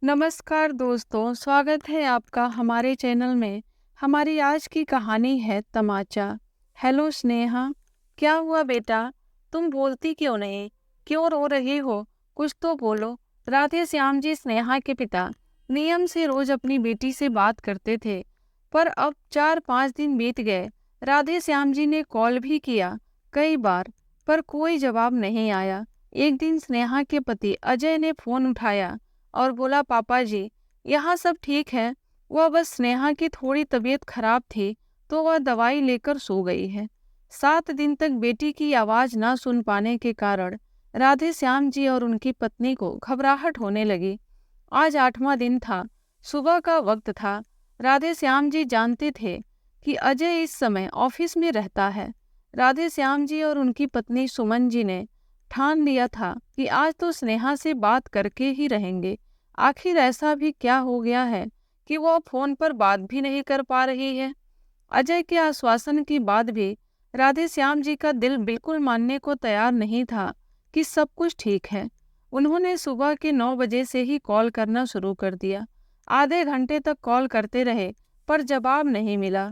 नमस्कार दोस्तों, स्वागत है आपका हमारे चैनल में। हमारी आज की कहानी है तमाचा। हेलो स्नेहा, क्या हुआ बेटा? तुम बोलती क्यों नहीं? क्यों रो रही हो? कुछ तो बोलो। राधे श्याम जी स्नेहा के पिता नियम से रोज अपनी बेटी से बात करते थे, पर अब 4-5 दिन बीत गए। राधे श्याम जी ने कॉल भी किया कई बार, पर कोई जवाब नहीं आया। एक दिन स्नेहा के पति अजय ने फोन उठाया और बोला, पापा जी, यहाँ सब ठीक है। वह बस स्नेहा की थोड़ी तबीयत खराब थी तो वह दवाई लेकर सो गई है। 7 दिन तक बेटी की आवाज ना सुन पाने के कारण राधे श्याम जी और उनकी पत्नी को घबराहट होने लगी। आज 8वां दिन था, सुबह का वक्त था। राधे श्याम जी जानते थे कि अजय इस समय ऑफिस में रहता है। राधे श्याम जी और उनकी पत्नी सुमन जी ने ठान लिया था कि आज तो स्नेहा से बात करके ही रहेंगे। आखिर ऐसा भी क्या हो गया है कि वो फोन पर बात भी नहीं कर पा रही है। अजय के आश्वासन के बाद भी राधे श्याम जी का दिल बिल्कुल मानने को तैयार नहीं था कि सब कुछ ठीक है। उन्होंने सुबह के 9 बजे से ही कॉल करना शुरू कर दिया। आधे घंटे तक कॉल करते रहे पर जवाब नहीं मिला।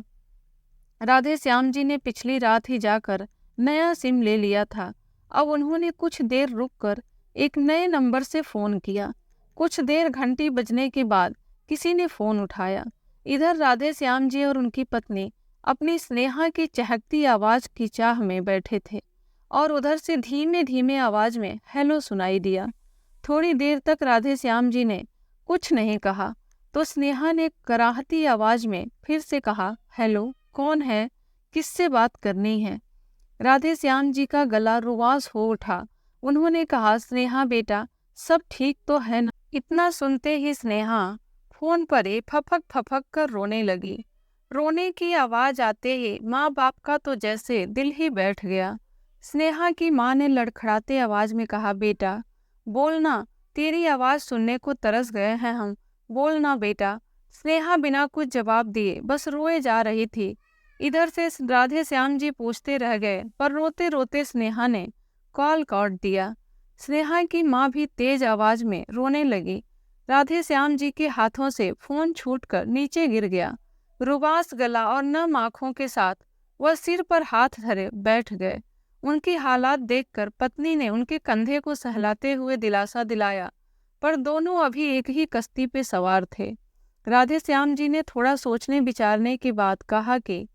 राधे श्याम जी ने पिछली रात ही जाकर नया सिम ले लिया था। अब उन्होंने कुछ देर रुककर एक नए नंबर से फोन किया। कुछ देर घंटी बजने के बाद किसी ने फोन उठाया। इधर राधे श्याम जी और उनकी पत्नी अपनी स्नेहा की चहकती आवाज की चाह में बैठे थे और उधर से धीमे धीमे आवाज में हेलो सुनाई दिया। थोड़ी देर तक राधे श्याम जी ने कुछ नहीं कहा तो स्नेहा ने कराहती आवाज में फिर से कहा, हेलो, कौन है? किससे बात करनी है? राधे श्याम जी का गला रुआस हो उठा। उन्होंने कहा, स्नेहा बेटा, सब ठीक तो है ना? इतना सुनते ही स्नेहा फोन पर ही फपक फपक कर रोने लगी। रोने की आवाज आते ही माँ बाप का तो जैसे दिल ही बैठ गया। स्नेहा की माँ ने लड़खड़ाते आवाज में कहा, बेटा बोलना, तेरी आवाज सुनने को तरस गए हैं हम। बोलना बेटा। स्नेहा बिना कुछ जवाब दिए बस रोए जा रही थी। इधर से राधे श्याम जी पूछते रह गए पर रोते रोते स्नेहा ने कॉल काट दिया। स्नेहा की माँ भी तेज आवाज में रोने लगी। राधे श्याम जी के हाथों से फोन छूटकर नीचे गिर गया। रुबास गला और नम आंखों के साथ वह सिर पर हाथ धरे बैठ गए। उनकी हालात देखकर पत्नी ने उनके कंधे को सहलाते हुए दिलासा दिलाया, पर दोनों अभी एक ही कश्ती पे सवार थे। राधे श्याम जी ने थोड़ा सोचने विचारने के बाद कहा कि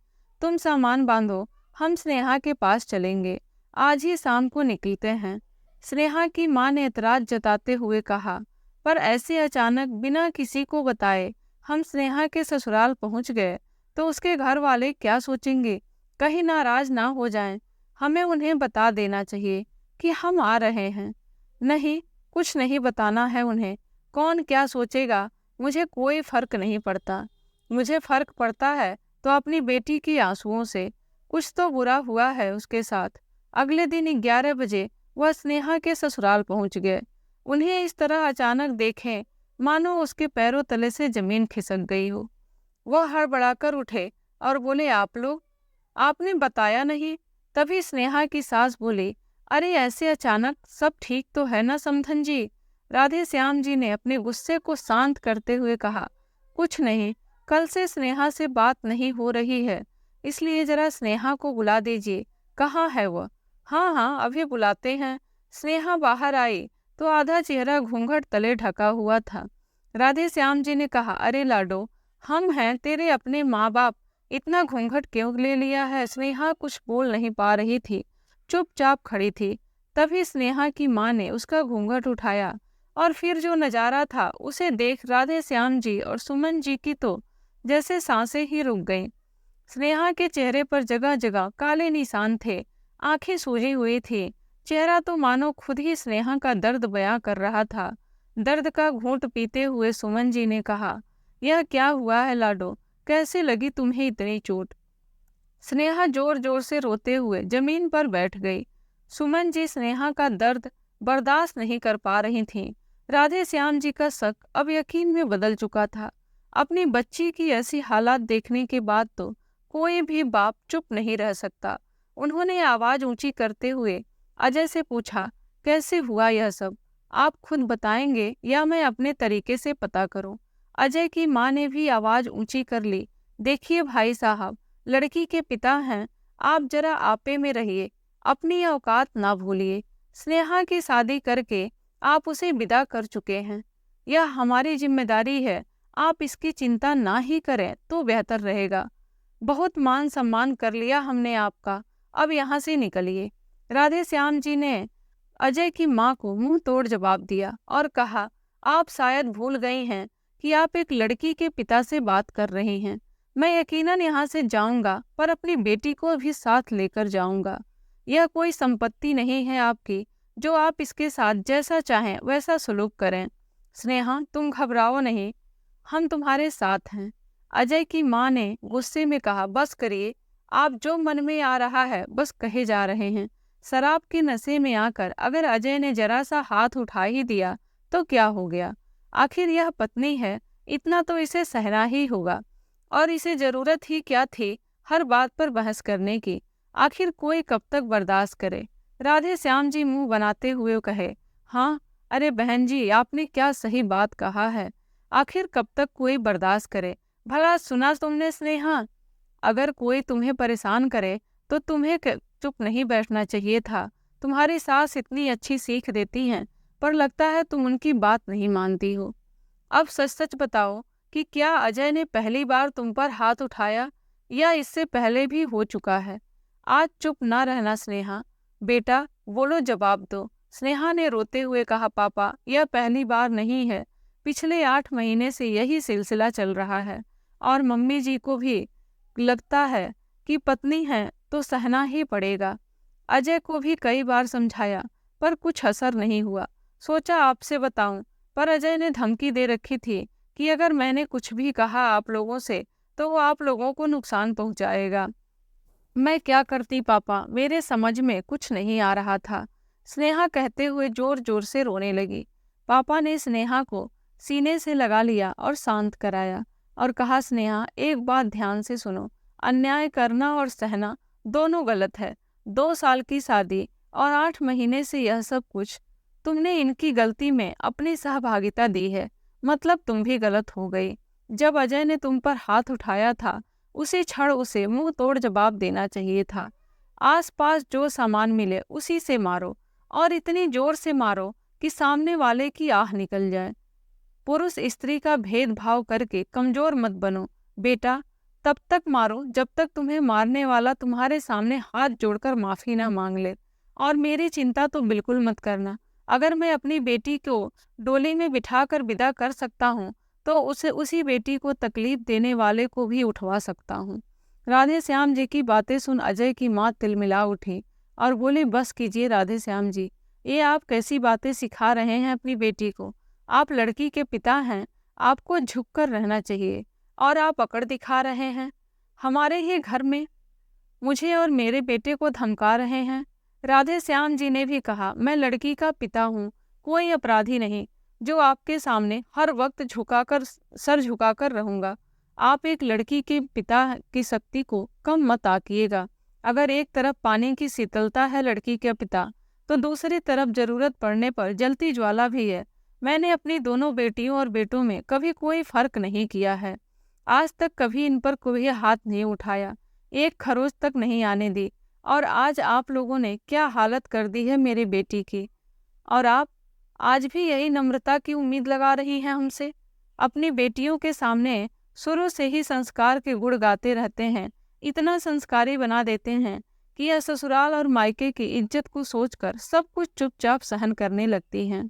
तुम सामान बांधो, हम स्नेहा के पास चलेंगे। आज ही शाम को निकलते हैं। स्नेहा की माँ ने एतराज जताते हुए कहा, पर ऐसे अचानक बिना किसी को बताए हम स्नेहा के ससुराल पहुंच गए तो उसके घर वाले क्या सोचेंगे? कहीं नाराज ना हो जाएं। हमें उन्हें बता देना चाहिए कि हम आ रहे हैं। नहीं, कुछ नहीं बताना है उन्हें। कौन क्या सोचेगा मुझे कोई फर्क नहीं पड़ता। मुझे फर्क पड़ता है तो अपनी बेटी की आंसुओं से। कुछ तो बुरा हुआ है उसके साथ। अगले दिन 11 बजे वह स्नेहा के ससुराल पहुंच गए। उन्हें इस तरह अचानक देखें मानो उसके पैरों तले से जमीन खिसक गई हो। वह हड़बड़ाकर उठे और बोले, आप लोग, आपने बताया नहीं? तभी स्नेहा की सास बोली, अरे ऐसे अचानक, सब ठीक तो है ना समधन जी? राधे श्याम जी ने अपने गुस्से को शांत करते हुए कहा, कुछ नहीं, कल से स्नेहा से बात नहीं हो रही है, इसलिए जरा स्नेहा को बुला दीजिए। कहाँ है वह? हाँ हाँ, अभी बुलाते हैं। स्नेहा बाहर आई तो आधा चेहरा घूंघट तले ढका हुआ था। राधे श्याम जी ने कहा, अरे लाडो, हम हैं तेरे अपने माँ बाप, इतना घूंघट क्यों ले लिया है? स्नेहा कुछ बोल नहीं पा रही थी, चुपचाप खड़ी थी। तभी स्नेहा की माँ ने उसका घूंघट उठाया और फिर जो नजारा था उसे देख राधे श्याम जी और सुमन जी की तो जैसे सांसें ही रुक गईं। स्नेहा के चेहरे पर जगह जगह काले निशान थे, आंखें सूजी हुई थी। चेहरा तो मानो खुद ही स्नेहा का दर्द बयां कर रहा था। दर्द का घूंट पीते हुए सुमन जी ने कहा, यह क्या हुआ है लाडो? कैसे लगी तुम्हें इतनी चोट? स्नेहा जोर जोर से रोते हुए जमीन पर बैठ गई। सुमन जी स्नेहा का दर्द बर्दाश्त नहीं कर पा रही थीं। राधे श्याम जी का शक अब यकीन में बदल चुका था। अपनी बच्ची की ऐसी हालात देखने के बाद तो कोई भी बाप चुप नहीं रह सकता। उन्होंने आवाज ऊंची करते हुए अजय से पूछा, कैसे हुआ यह सब? आप खुद बताएंगे या मैं अपने तरीके से पता करूं? अजय की माँ ने भी आवाज ऊंची कर ली। देखिए भाई साहब, लड़की के पिता हैं, आप जरा आपे में रहिए, अपनी औकात ना भूलिए। स्नेहा की शादी करके आप उसे विदा कर चुके हैं, यह हमारी जिम्मेदारी है। आप इसकी चिंता ना ही करें तो बेहतर रहेगा। बहुत मान सम्मान कर लिया हमने आपका, अब यहाँ से निकलिए। राधे श्याम जी ने अजय की माँ को मुंह तोड़ जवाब दिया और कहा, आप शायद भूल गई हैं कि आप एक लड़की के पिता से बात कर रही हैं। मैं यकीनन यहाँ से जाऊंगा, पर अपनी बेटी को भी साथ लेकर जाऊंगा। यह कोई संपत्ति नहीं है आपकी, जो आप इसके साथ जैसा चाहें वैसा सलूक करें। स्नेहा, तुम घबराओ नहीं, हम तुम्हारे साथ हैं। अजय की माँ ने गुस्से में कहा, बस करिए, आप जो मन में आ रहा है बस कहे जा रहे हैं। शराब के नशे में आकर अगर अजय ने जरा सा हाथ उठा ही दिया तो क्या हो गया? आखिर यह पत्नी है, इतना तो इसे सहना ही होगा। और इसे जरूरत ही क्या थी हर बात पर बहस करने की? आखिर कोई कब तक बर्दाश्त करे? राधे श्याम जी मुंह बनाते हुए कहे, हाँ, अरे बहन जी, आपने क्या सही बात कहा है। आखिर कब तक कोई बर्दाश्त करे? भला सुना तुमने स्नेहा? अगर कोई तुम्हें परेशान करे तो तुम्हें चुप नहीं बैठना चाहिए था। तुम्हारी सास इतनी अच्छी सीख देती हैं, पर लगता है तुम उनकी बात नहीं मानती हो। अब सच सच बताओ कि क्या अजय ने पहली बार तुम पर हाथ उठाया या इससे पहले भी हो चुका है? आज चुप ना रहना स्नेहा, बेटा बोलो, जवाब दो। स्नेहा ने रोते हुए कहा, पापा, यह पहली बार नहीं है, पिछले 8 महीने से यही सिलसिला चल रहा है और मम्मी जी को भी लगता है कि पत्नी है तो सहना ही पड़ेगा। अजय को भी कई बार समझाया पर कुछ असर नहीं हुआ। सोचा आपसे बताऊं, पर अजय ने धमकी दे रखी थी कि अगर मैंने कुछ भी कहा आप लोगों से तो वो आप लोगों को नुकसान पहुंचाएगा। मैं क्या करती पापा, मेरे समझ में कुछ नहीं आ रहा था। स्नेहा कहते हुए जोर जोर से रोने लगी। पापा ने स्नेहा को सीने से लगा लिया और शांत कराया और कहा, स्नेहा, एक बात ध्यान से सुनो, अन्याय करना और सहना दोनों गलत है। 2 साल की शादी और 8 महीने से यह सब कुछ, तुमने इनकी गलती में अपनी सहभागिता दी है, मतलब तुम भी गलत हो गई। जब अजय ने तुम पर हाथ उठाया था उसी क्षण उसे मुंह तोड़ जवाब देना चाहिए था। आसपास जो सामान मिले उसी से मारो और इतनी जोर से मारो कि सामने वाले की आह निकल जाए। पुरुष स्त्री का भेदभाव करके कमजोर मत बनो बेटा। तब तक मारो जब तक तुम्हें मारने वाला तुम्हारे सामने हाथ जोड़कर माफी ना मांग ले। और मेरी चिंता तो बिल्कुल मत करना, अगर मैं अपनी बेटी को डोली में बिठाकर विदा कर सकता हूँ तो उसी बेटी को तकलीफ देने वाले को भी उठवा सकता हूँ। राधे श्याम जी की बातें सुन अजय की माँ तिलमिला उठी और बोली, बस कीजिए राधे श्याम जी, ये आप कैसी बातें सिखा रहे हैं अपनी बेटी को? आप लड़की के पिता हैं, आपको झुककर रहना चाहिए और आप अकड़ दिखा रहे हैं। हमारे ही घर में मुझे और मेरे बेटे को धमका रहे हैं। राधे श्याम जी ने भी कहा, मैं लड़की का पिता हूँ, कोई अपराधी नहीं जो आपके सामने हर वक्त सर झुकाकर रहूंगा। आप एक लड़की के पिता की शक्ति को कम मत आंकिएगा। अगर एक तरफ पानी की शीतलता है लड़की के पिता, तो दूसरी तरफ जरूरत पड़ने पर जलती ज्वाला भी है। मैंने अपनी दोनों बेटियों और बेटों में कभी कोई फर्क नहीं किया है। आज तक कभी इन पर कोई हाथ नहीं उठाया, एक खरोच तक नहीं आने दी। और आज आप लोगों ने क्या हालत कर दी है मेरी बेटी की, और आप आज भी यही नम्रता की उम्मीद लगा रही हैं हमसे। अपनी बेटियों के सामने शुरू से ही संस्कार के गुण गाते रहते हैं, इतना संस्कारी बना देते हैं कि यह ससुराल और मायके की इज्जत को सोचकर सब कुछ चुपचाप सहन करने लगती हैं।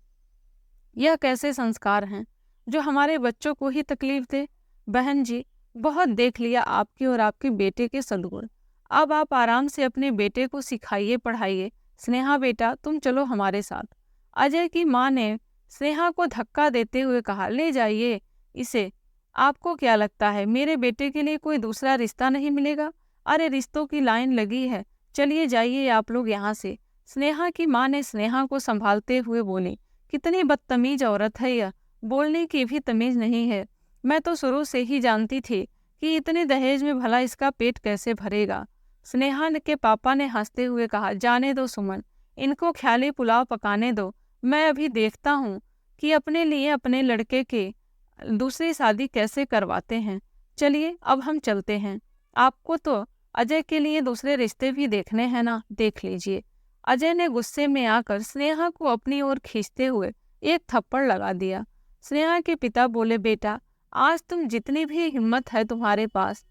यह कैसे संस्कार हैं जो हमारे बच्चों को ही तकलीफ दे? बहन जी, बहुत देख लिया आपके और आपके बेटे के सद्गुण, अब आप आराम से अपने बेटे को सिखाइए पढ़ाइए। स्नेहा बेटा, तुम चलो हमारे साथ। अजय की माँ ने स्नेहा को धक्का देते हुए कहा, ले जाइए इसे। आपको क्या लगता है मेरे बेटे के लिए कोई दूसरा रिश्ता नहीं मिलेगा? अरे रिश्तों की लाइन लगी है, चलिए जाइए आप लोग यहाँ से। स्नेहा की माँ ने स्नेहा को संभालते हुए बोली, कितनी बदतमीज औरत है यह, बोलने की भी तमीज नहीं है। मैं तो शुरू से ही जानती थी कि इतने दहेज में भला इसका पेट कैसे भरेगा। स्नेहा के पापा ने हंसते हुए कहा, जाने दो सुमन, इनको ख्याली पुलाव पकाने दो, मैं अभी देखता हूँ कि अपने लिए अपने लड़के के दूसरी शादी कैसे करवाते हैं। चलिए अब हम चलते हैं। आपको तो अजय के लिए दूसरे रिश्ते भी देखने हैं ना, देख लीजिए। अजय ने गुस्से में आकर स्नेहा को अपनी ओर खींचते हुए एक थप्पड़ लगा दिया। स्नेहा के पिता बोले, बेटा आज तुम जितनी भी हिम्मत है तुम्हारे पास,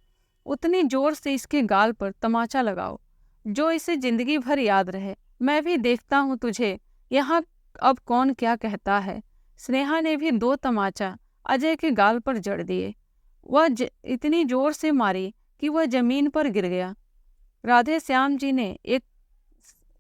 उतनी जोर से इसके गाल पर तमाचा लगाओ, जो इसे जिंदगी भर याद रहे। मैं भी देखता हूँ तुझे यहाँ अब कौन क्या कहता है। स्नेहा ने भी 2 तमाचा अजय के गाल पर जड़ दिए। वह इतनी जोर से मारी कि वह जमीन पर गिर गया। राधे श्याम जी ने एक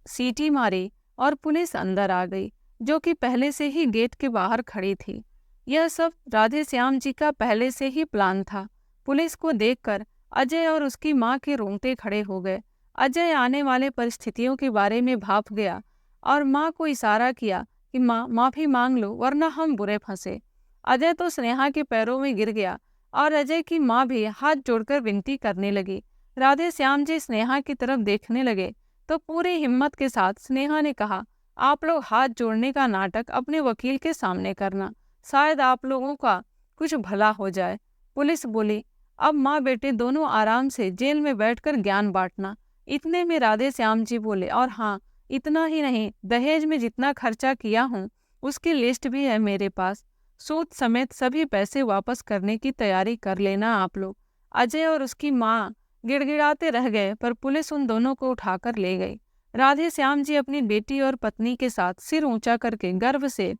सीटी मारी और पुलिस अंदर आ गई, जो कि पहले से ही गेट के बाहर खड़ी थी। यह सब राधे श्याम जी का पहले से ही प्लान था। पुलिस को देखकर अजय और उसकी माँ के रोंगटे खड़े हो गए। अजय आने वाले परिस्थितियों के बारे में भाप गया और माँ को इशारा किया कि माँ माफ़ी मांग लो वरना हम बुरे फंसे। अजय तो स्नेहा के पैरों में गिर गया और अजय की माँ भी हाथ जोड़कर विनती करने लगी। राधे श्याम जी स्नेहा की तरफ देखने लगे तो पूरी हिम्मत के साथ स्नेहा ने कहा, आप लोग हाथ जोड़ने का नाटक अपने वकील के सामने करना, शायद आप लोगों का कुछ भला हो जाए। पुलिस बोली, अब माँ बेटे दोनों आराम से जेल में बैठकर ज्ञान बांटना। इतने में राधे श्याम जी बोले, और हाँ इतना ही नहीं, दहेज में जितना खर्चा किया हूँ उसकी लिस्ट भी है मेरे पास। सूद समेत सभी पैसे वापस करने की तैयारी कर लेना आप लोग। अजय और उसकी माँ गिड़गिड़ाते रह गए, पर पुलिस उन दोनों को उठाकर ले गई। राधे श्याम जी अपनी बेटी और पत्नी के साथ सिर ऊंचा करके गर्व से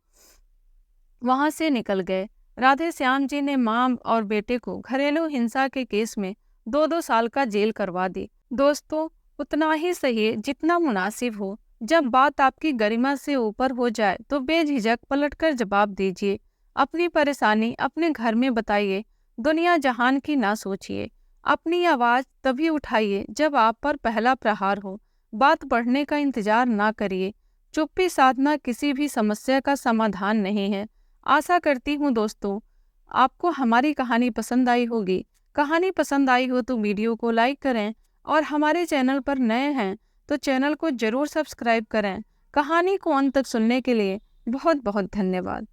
वहां से निकल गए। राधे श्याम जी ने मां और बेटे को घरेलू हिंसा के केस में 2-2 साल का जेल करवा दी। दोस्तों, उतना ही सही जितना मुनासिब हो। जब बात आपकी गरिमा से ऊपर हो जाए तो बेझिझक पलटकर जवाब दीजिए। अपनी परेशानी अपने घर में बताइए, दुनिया जहान की ना सोचिए। अपनी आवाज़ तभी उठाइए जब आप पर पहला प्रहार हो। बात बढ़ने का इंतजार ना करिए। चुप्पी साधना किसी भी समस्या का समाधान नहीं है। आशा करती हूँ दोस्तों आपको हमारी कहानी पसंद आई होगी। कहानी पसंद आई हो तो वीडियो को लाइक करें और हमारे चैनल पर नए हैं तो चैनल को ज़रूर सब्सक्राइब करें। कहानी को अंत तक सुनने के लिए बहुत बहुत धन्यवाद।